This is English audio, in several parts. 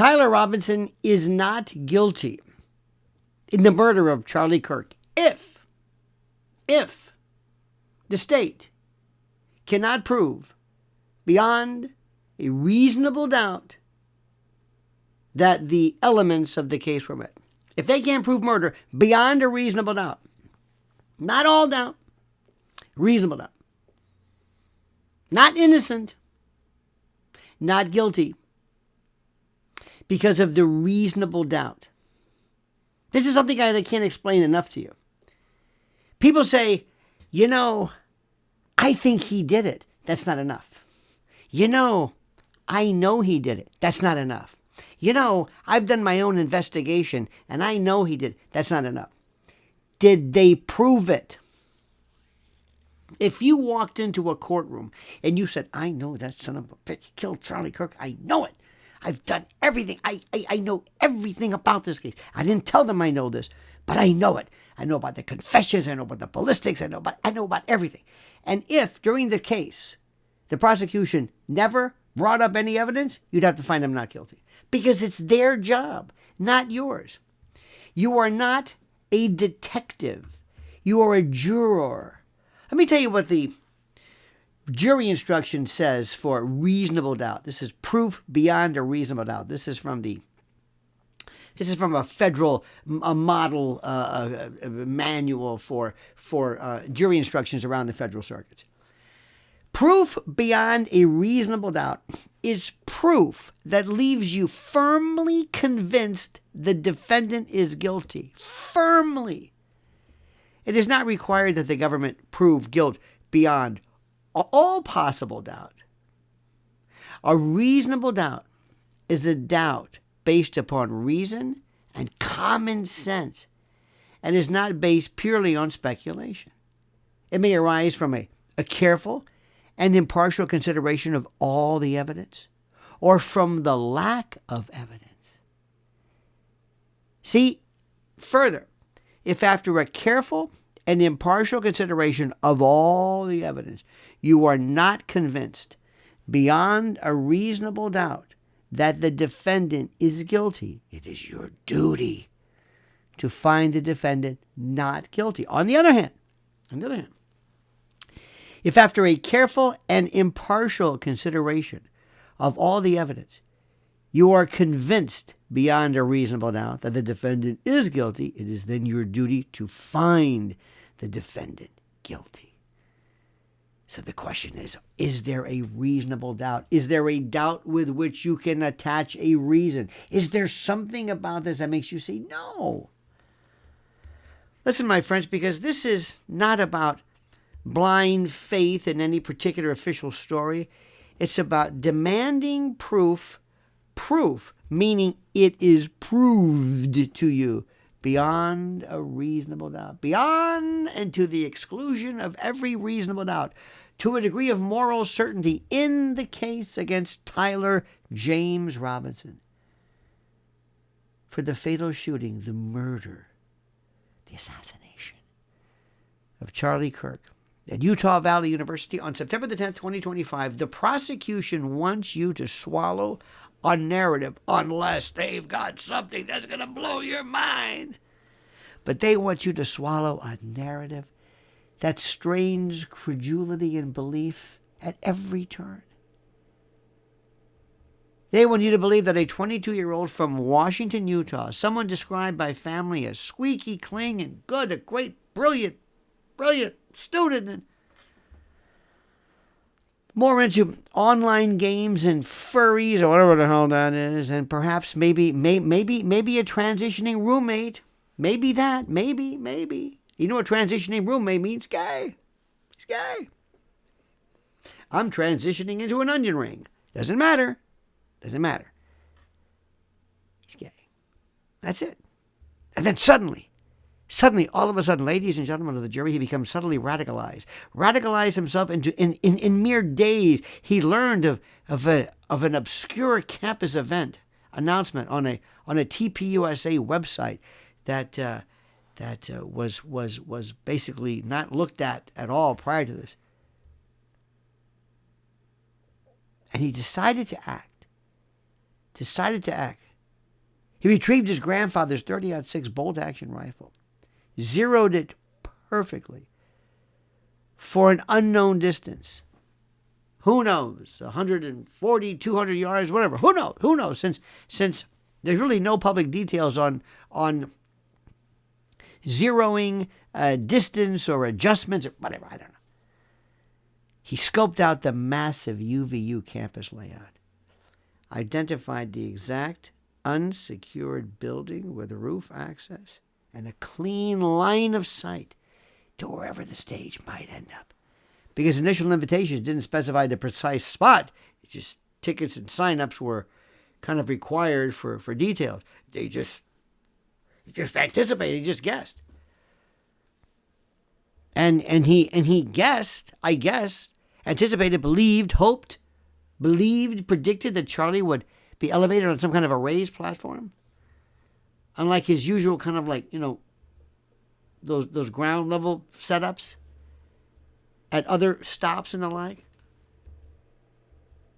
Tyler Robinson is not guilty in the murder of Charlie Kirk if the state cannot prove beyond a reasonable doubt that the elements of the case were met. If they can't prove murder beyond a reasonable doubt, not all doubt, reasonable doubt, not innocent, not guilty, because of the reasonable doubt. This is something I can't explain enough to you. People say, I think he did it. That's not enough. I know he did it. That's not enough. I've done my own investigation and I know he did it. That's not enough. Did they prove it? If you walked into a courtroom and you said, I know that son of a bitch killed Charlie Kirk. I know it. I've done everything. I know everything about this case. I didn't tell them I know this, but I know it. I know about the confessions. I know about the ballistics. I know about everything. And if during the case, the prosecution never brought up any evidence, you'd have to find them not guilty. Because it's their job, not yours. You are not a detective. You are a juror. Let me tell you what the jury instruction says for reasonable doubt. This is proof beyond a reasonable doubt. This is from a federal model manual for jury instructions around the federal circuits. Proof beyond a reasonable doubt is proof that leaves you firmly convinced the defendant is guilty. Firmly. It is not required that the government prove guilt beyond all possible doubt. A reasonable doubt is a doubt based upon reason and common sense and is not based purely on speculation. It may arise from a careful and impartial consideration of all the evidence or from the lack of evidence. See, further, if after a careful and impartial consideration of all the evidence, you are not convinced beyond a reasonable doubt that the defendant is guilty, it is your duty to find the defendant not guilty. On the other hand, if after a careful and impartial consideration of all the evidence, you are convinced beyond a reasonable doubt that the defendant is guilty, it is then your duty to find the defendant guilty. So the question is there a reasonable doubt? Is there a doubt with which you can attach a reason? Is there something about this that makes you say no? Listen, my friends, because this is not about blind faith in any particular official story. It's about demanding proof, meaning it is proved to you beyond a reasonable doubt, beyond and to the exclusion of every reasonable doubt, to a degree of moral certainty in the case against Tyler James Robinson for the fatal shooting, the murder, the assassination of Charlie Kirk at Utah Valley University on September the 10th, 2025. The prosecution wants you to swallow a narrative unless they've got something that's going to blow your mind. But they want you to swallow a narrative that strains credulity and belief at every turn. They want you to believe that a 22-year-old from Washington, Utah, someone described by family as squeaky clean and good, a great, brilliant student, and more into online games and furries or whatever the hell that is, and perhaps maybe a transitioning roommate. Maybe that. Maybe. You know what transitioning roommate means? Gay. He's gay. I'm transitioning into an onion ring. Doesn't matter. He's gay. That's it. And then suddenly, all of a sudden, ladies and gentlemen of the jury, he becomes subtly radicalized. Radicalized himself into in mere days. He learned of an obscure campus event announcement on a TPUSA website that was basically not looked at all prior to this. And he decided to act He retrieved his grandfather's 30-06 bolt-action rifle, zeroed it perfectly for an unknown distance. Who knows? 140, 200 yards, whatever. Who knows? Who knows? Since there's really no public details on zeroing distance or adjustments or whatever. I don't know. He scoped out the massive UVU campus layout, identified the exact unsecured building with roof access and a clean line of sight to wherever the stage might end up. Because initial invitations didn't specify the precise spot. It's just tickets and sign-ups were kind of required for details. He just anticipated, he just guessed. And he guessed, I guess, anticipated, believed, hoped, predicted that Charlie would be elevated on some kind of a raised platform. Unlike his usual kind of like, those ground level setups at other stops and the like.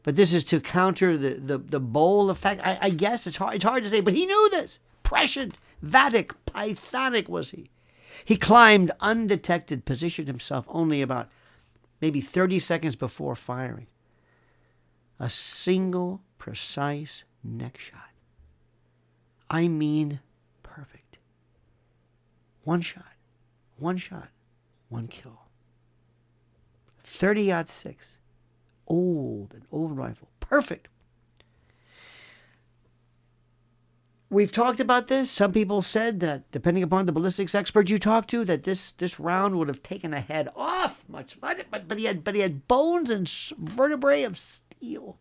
But this is to counter the bowl effect. I guess it's hard to say, but he knew this. Prescient, Vatic, Pythonic was he. He climbed undetected, positioned himself only about maybe 30 seconds before firing. A single precise neck shot. I mean, perfect. One shot, one kill. 30-06. An old rifle. Perfect. We've talked about this. Some people said that, depending upon the ballistics expert you talk to, that this round would have taken a head off much, but he had bones and vertebrae of steel.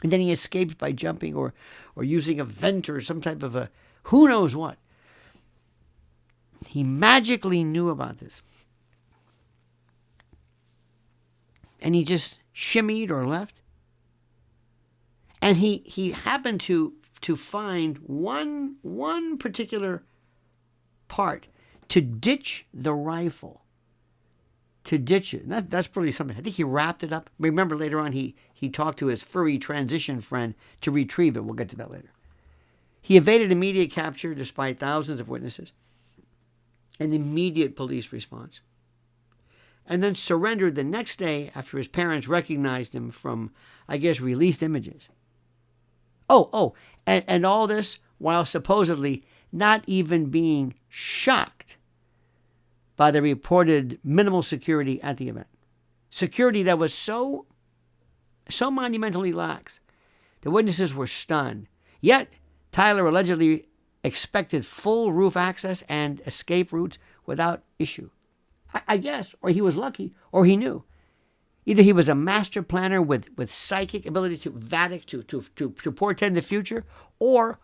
And then he escaped by jumping or using a vent or some type of a who knows what. He magically knew about this. And he just shimmied or left. And he happened to find one particular part to ditch the rifle. To ditch it. And that's pretty something. I think he wrapped it up. Remember later on he talked to his furry transition friend to retrieve it. We'll get to that later. He evaded immediate capture despite thousands of witnesses. An immediate police response. And then surrendered the next day after his parents recognized him from, I guess, released images. And all this while supposedly not even being shocked by the reported minimal security at the event. Security that was so monumentally lax. The witnesses were stunned. Yet, Tyler allegedly expected full roof access and escape routes without issue. I guess, or he was lucky, or he knew. Either he was a master planner with psychic ability to Vatic, to portend the future, or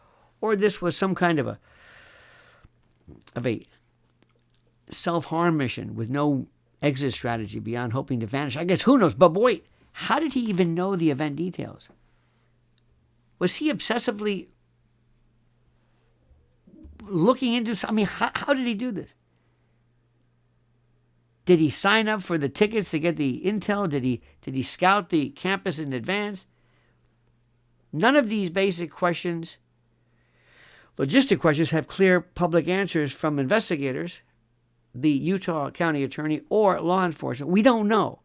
this was some kind of a self-harm mission with no exit strategy beyond hoping to vanish. I guess, who knows? But boy, how did he even know the event details? Was he obsessively looking into, how did he do this? Did he sign up for the tickets to get the intel? Did he scout the campus in advance? None of these basic questions, logistic questions, have clear public answers from investigators, the Utah County Attorney, or law enforcement. We don't know.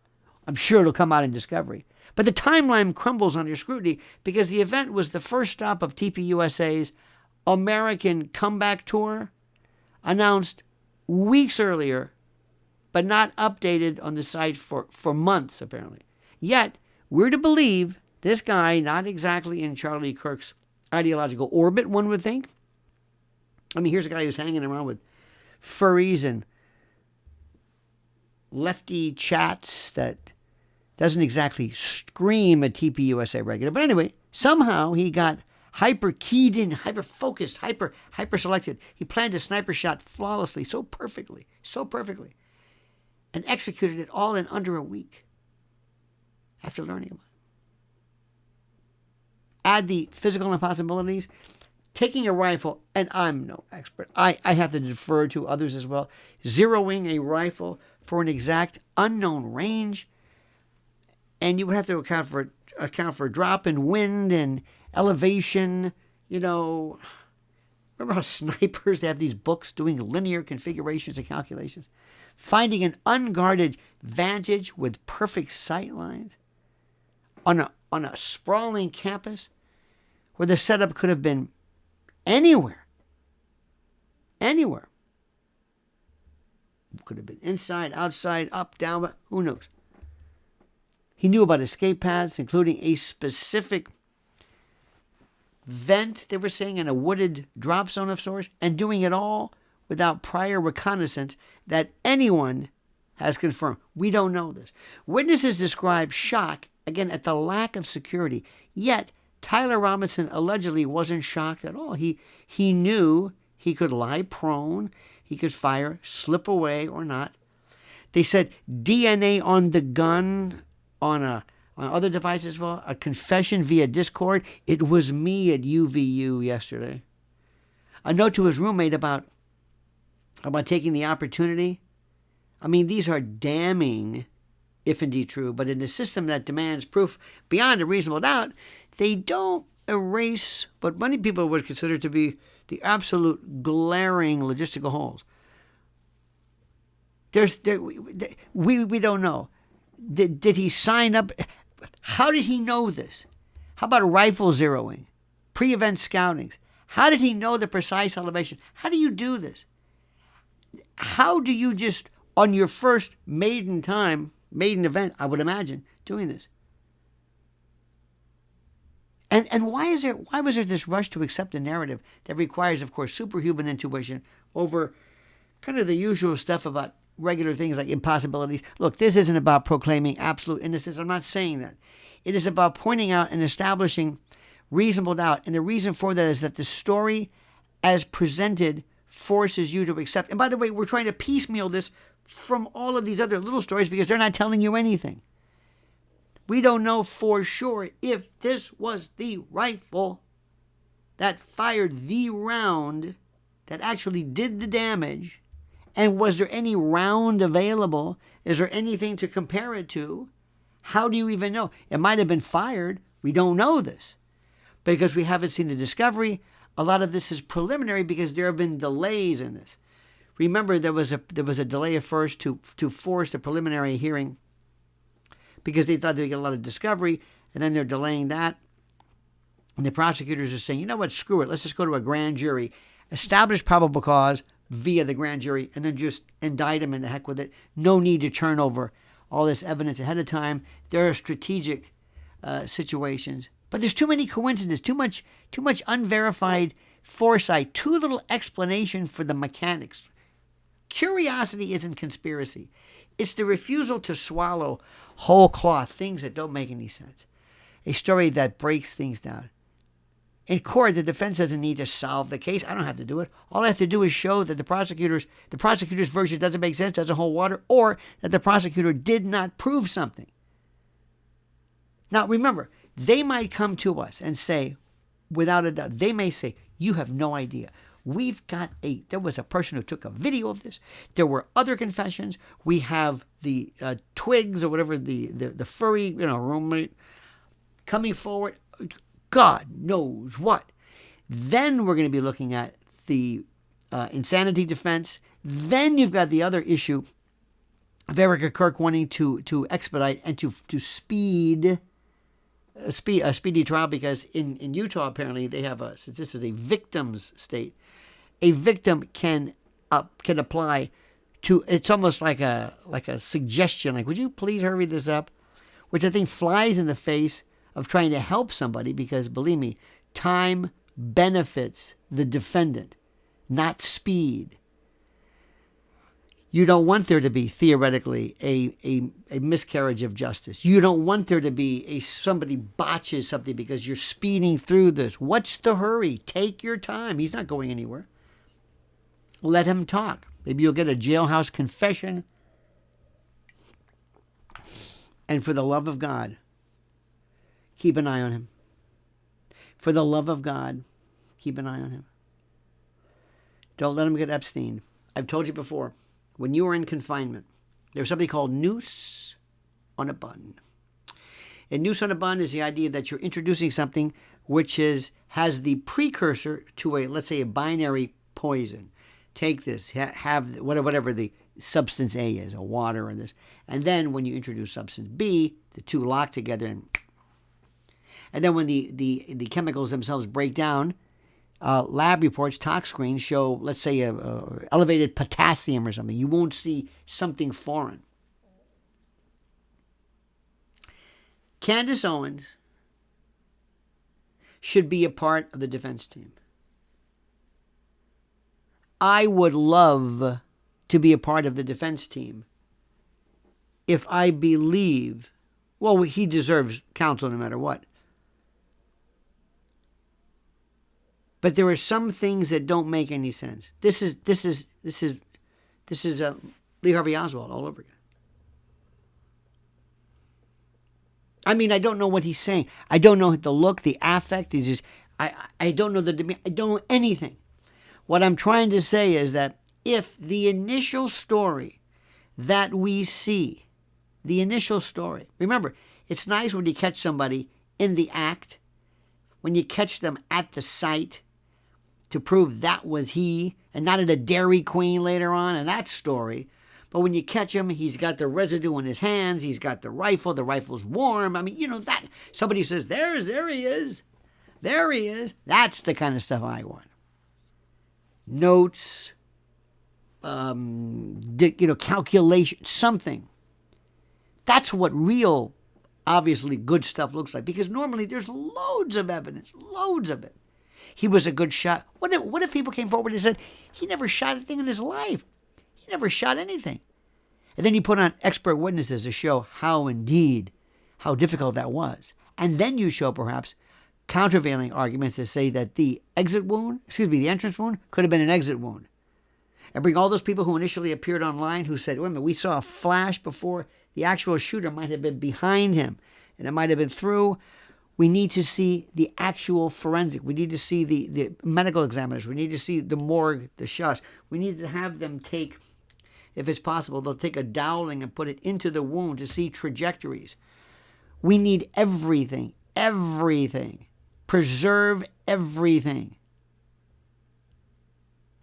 I'm sure it'll come out in discovery. But the timeline crumbles under scrutiny because the event was the first stop of TPUSA's American Comeback Tour, announced weeks earlier, but not updated on the site for months, apparently. Yet, we're to believe this guy, not exactly in Charlie Kirk's ideological orbit, one would think. Here's a guy who's hanging around with furries and lefty chats that doesn't exactly scream a TPUSA regular. But anyway, somehow he got hyper keyed in, hyper focused, hyper selected. He planned a sniper shot flawlessly, so perfectly, and executed it all in under a week after learning about it. Add the physical impossibilities. Taking a rifle, and I'm no expert, I have to defer to others as well, zeroing a rifle for an exact unknown range, and you would have to account for drop in wind and elevation You know, remember how snipers, they have these books doing linear configurations and calculations? Finding an unguarded vantage with perfect sight lines on a sprawling campus where the setup could have been anywhere. Anywhere. Could have been inside, outside, up, down, but who knows? He knew about escape paths, including a specific vent, they were saying, in a wooded drop zone of sorts, and doing it all without prior reconnaissance that anyone has confirmed. We don't know this. Witnesses describe shock, again, at the lack of security. Yet, Tyler Robinson allegedly wasn't shocked at all. He knew he could lie prone, he could fire, slip away or not. They said DNA on the gun, on other devices as well, a confession via Discord. It was me at UVU yesterday. A note to his roommate about taking the opportunity. I mean, these are damning, if indeed true, but in a system that demands proof beyond a reasonable doubt, they don't erase what many people would consider to be the absolute glaring logistical holes. We don't know. Did he sign up? How did he know this? How about rifle zeroing, pre-event scoutings? How did he know the precise elevation? How do you do this? How do you just, on your first maiden event, I would imagine, doing this? And why was there this rush to accept a narrative that requires, of course, superhuman intuition over kind of the usual stuff about regular things like impossibilities? Look, this isn't about proclaiming absolute innocence. I'm not saying that. It is about pointing out and establishing reasonable doubt. And the reason for that is that the story as presented forces you to accept. And by the way, we're trying to piecemeal this from all of these other little stories because they're not telling you anything. We don't know for sure if this was the rifle that fired the round that actually did the damage. And was there any round available? Is there anything to compare it to? How do you even know? It might have been fired. We don't know this because we haven't seen the discovery. A lot of this is preliminary because there have been delays in this. Remember, there was a delay at first to force the preliminary hearing because they thought they'd get a lot of discovery, and then they're delaying that. And the prosecutors are saying, you know what, screw it. Let's just go to a grand jury, establish probable cause via the grand jury, and then just indict him and the heck with it. No need to turn over all this evidence ahead of time. There are strategic situations. But there's too many coincidences, too much unverified foresight, too little explanation for the mechanics. Curiosity isn't conspiracy. It's the refusal to swallow whole cloth, things that don't make any sense. A story that breaks things down. In court, the defense doesn't need to solve the case. I don't have to do it. All I have to do is show that the prosecutor's version doesn't make sense, doesn't hold water, or that the prosecutor did not prove something. Now, remember, they might come to us and say, without a doubt, they may say, you have no idea. There was a person who took a video of this. There were other confessions. We have the twigs or whatever, the furry, roommate coming forward. God knows what. Then we're going to be looking at the insanity defense. Then you've got the other issue of Erica Kirk wanting to expedite and to speed a speedy trial because in Utah apparently they have since this is a victim's state, a victim can apply to, it's almost like a suggestion, like, would you please hurry this up? Which I think flies in the face of trying to help somebody because, believe me, time benefits the defendant, not speed. You don't want there to be, theoretically, a miscarriage of justice. You don't want there to be somebody botches something because you're speeding through this. What's the hurry? Take your time. He's not going anywhere. Let him talk. Maybe you'll get a jailhouse confession. And for the love of God, keep an eye on him. For the love of God, keep an eye on him. Don't let him get Epstein. I've told you before, when you were in confinement, there was something called noose on a bun. A nus unabund is the idea that you're introducing something which has the precursor to let's say, a binary poison. Take this, have whatever the substance A is, a water or this. And then when you introduce substance B, the two lock together. And then when the chemicals themselves break down, lab reports, tox screens show, let's say, elevated potassium or something. You won't see something foreign. Candace Owens should be a part of the defense team. I would love to be a part of the defense team if I believe, well, he deserves counsel no matter what. But there are some things that don't make any sense. This is Lee Harvey Oswald all over again. I mean, I don't know what he's saying. I don't know the look, the affect. He's just, I don't know the demeanor. I don't know anything. What I'm trying to say is that if the initial story that we see, remember, it's nice when you catch somebody in the act, when you catch them at the site to prove that was he, and not at a Dairy Queen later on in that story. But when you catch him, he's got the residue in his hands, he's got the rifle's warm. I mean, that somebody says, there he is. There he is. That's the kind of stuff I want. Notes, calculation, something. That's what real, obviously, good stuff looks like. Because normally there's loads of evidence, loads of it. He was a good shot. What if people came forward and said, he never shot a thing in his life? He never shot anything. And then you put on expert witnesses to show how difficult that was. And then you show perhaps countervailing arguments to say that the entrance wound could have been an exit wound. And bring all those people who initially appeared online who said, wait a minute, we saw a flash before, the actual shooter might have been behind him and it might have been through. We need to see the actual forensic. We need to see the medical examiners. We need to see the morgue, the shots. We need to have them take, if it's possible, they'll take a doweling and put it into the wound to see trajectories. We need everything. Preserve everything.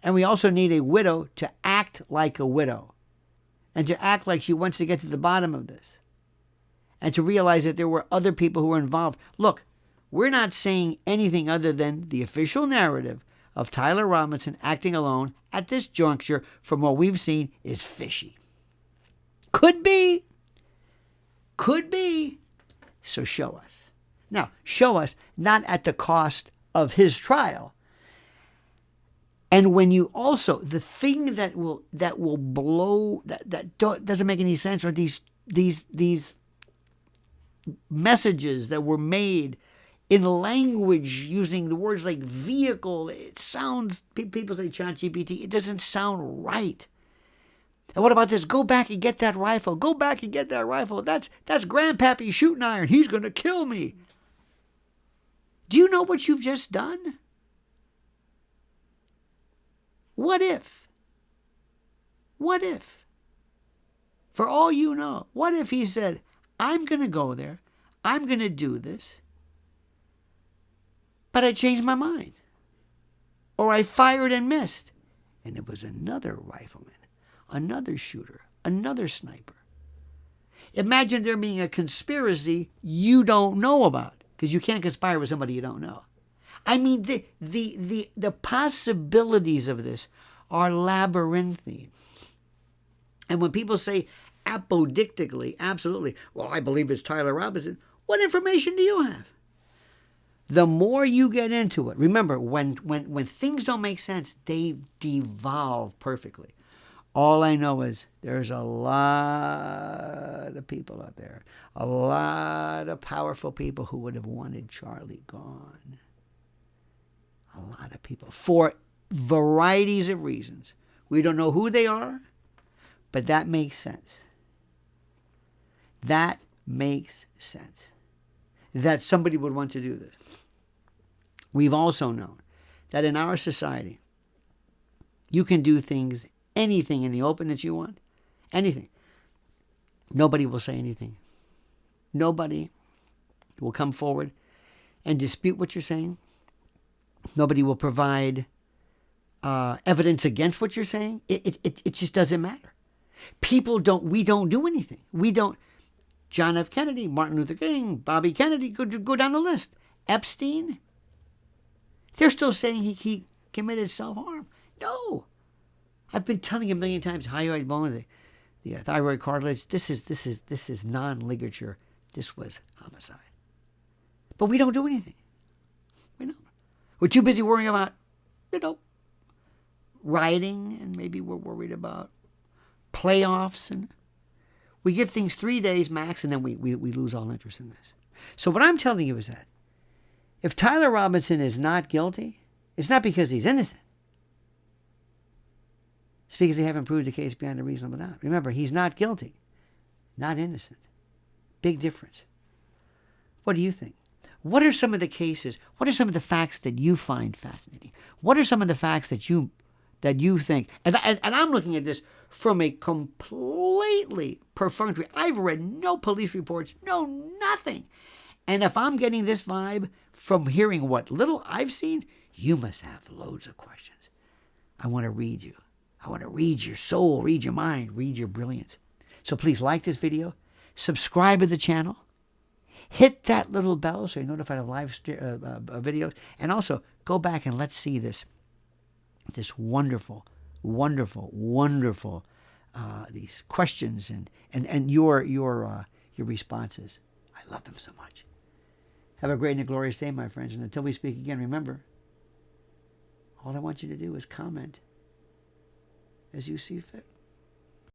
And we also need a widow to act like a widow and to act like she wants to get to the bottom of this and to realize that there were other people who were involved. Look, we're not saying anything other than the official narrative of Tyler Robinson acting alone at this juncture, from what we've seen, is fishy. Could be. So show us. Now, show us not at the cost of his trial. And when you also, the thing that will blow, that doesn't make any sense, are these messages that were made in language using the words like vehicle. It sounds, people say ChatGPT, it doesn't sound right. And what about this? Go back and get that rifle. Go back and get that rifle. That's Grandpappy's shooting iron. He's going to kill me. Do you know what you've just done? What if? For all you know, what if he said, I'm going to go there, I'm going to do this, but I changed my mind. Or I fired and missed. And it was another rifleman, another shooter, another sniper. Imagine there being a conspiracy you don't know about, because you can't conspire with somebody you don't know. I mean, the possibilities of this are labyrinthine. And when people say apodictically, absolutely, well, I believe it's Tyler Robinson, what information do you have? The more you get into it, remember, when things don't make sense, they devolve perfectly. All I know is there's a lot of people out there, a lot of powerful people who would have wanted Charlie gone. A lot of people, for varieties of reasons. We don't know who they are, but that makes sense. That makes sense. That somebody would want to do this. We've also known that in our society, you can do things, anything in the open that you want, anything. Nobody will say anything. Nobody will come forward and dispute what you're saying. Nobody will provide evidence against what you're saying. It just doesn't matter. We don't do anything. We don't. John F. Kennedy, Martin Luther King, Bobby Kennedy, go down the list. Epstein, they're still saying he committed self-harm. No. I've been telling you a million times, hyoid bone, the thyroid cartilage, this is non-ligature. This was homicide. But we don't do anything. We don't. We're too busy worrying about, rioting, and maybe we're worried about playoffs, and we give things 3 days max, and then we lose all interest in this. So what I'm telling you is that if Tyler Robinson is not guilty, it's not because he's innocent. It's because they haven't proved the case beyond a reasonable doubt. Remember, he's not guilty, not innocent. Big difference. What do you think? What are some of the cases? What are some of the facts that you find fascinating? What are some of the facts that you think? And I'm looking at this from a completely perfunctory. I've read no police reports, no nothing. And if I'm getting this vibe from hearing what little I've seen, you must have loads of questions. I want to read you. I want to read your soul, read your mind, read your brilliance. So please like this video, subscribe to the channel, hit that little bell so you're notified of live videos, and also go back and let's see this wonderful, wonderful, wonderful these questions and your responses. I love them so much. Have a great and a glorious day, my friends. And until we speak again, remember, all I want you to do is comment as you see fit.